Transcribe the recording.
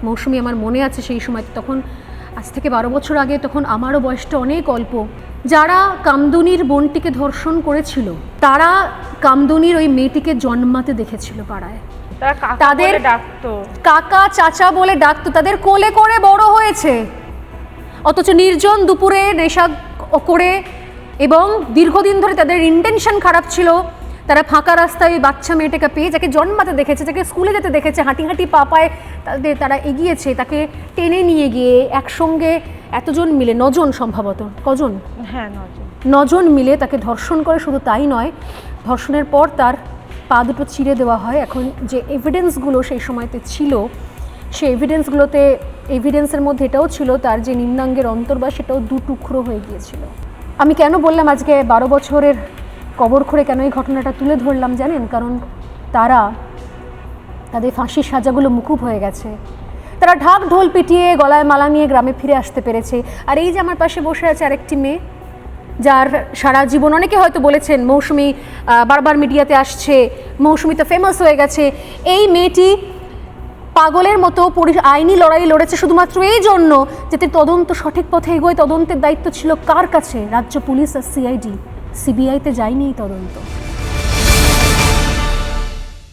মৌসুমি আমার মনে আছে সেই সময়, তখন আজ থেকে 12 বছর আগে, তখন আমারও বয়সটা অনেক অল্প। যারা কামদুনির বোনটিকে ধর্ষণ করেছিল তারা কামদুনির ওই মেয়েটিকে জন্মাতে দেখেছিল পাড়ায়, তাদের ডাকতো কাকা চাচা বলে ডাকতো, তাদের কোলে করে বড় হয়েছে। অথচ নির্জন দুপুরে নেশা করে এবং দীর্ঘদিন ধরে তাদের ইন্টেনশন খারাপ ছিল, তারা ফাঁকা রাস্তায় ওই বাচ্চা মেয়েটাকে পেয়ে, যাকে জন্মাতে দেখেছে, যাকে স্কুলে যেতে দেখেছে, হাঁটি হাঁটি পা পায়ে তারা এগিয়েছে, তাকে টেনে নিয়ে গিয়ে একসঙ্গে এতজন মিলে, 9 জন সম্ভবত, কজন, হ্যাঁ 9 জন মিলে তাকে ধর্ষণ করে। শুধু তাই নয়, ধর্ষণের পর তার পা দুটো চিরে দেওয়া হয়। এখন যে এভিডেন্সগুলো সেই সময়তে ছিল, সেই এভিডেন্সের মধ্যে এটাও ছিল তার যে নিম্নাঙ্গের অন্তর্বাস সেটাও 2 টুকরো হয়ে গিয়েছিল। আমি কেন বললাম আজকে 12 বছরের কবর খুঁড়ে কেন এই ঘটনাটা তুলে ধরলাম জানেন? কারণ তাদের ফাঁসির সাজাগুলো মুকুব হয়ে গেছে, তারা ঢাক ঢোল পিটিয়ে গলায় মালা নিয়ে গ্রামে ফিরে আসতে পেরেছে। আর এই যে আমার পাশে বসে আছে আরেকটি মেয়ে, যার সারা জীবন, অনেকে হয়তো বলেছেন মৌসুমি বারবার মিডিয়াতে আসছে, মৌসুমি তো ফেমাস হয়ে গেছে। এই মেয়েটি পাগলের মতো আইনি লড়াই লড়েছে শুধুমাত্র এই জন্য যাতে তদন্ত সঠিক পথে এগোয়। তদন্তের দায়িত্ব ছিল কার কাছে? রাজ্য পুলিশ আর সিআইডি, সিবিআইতে যায়নি এই তদন্ত।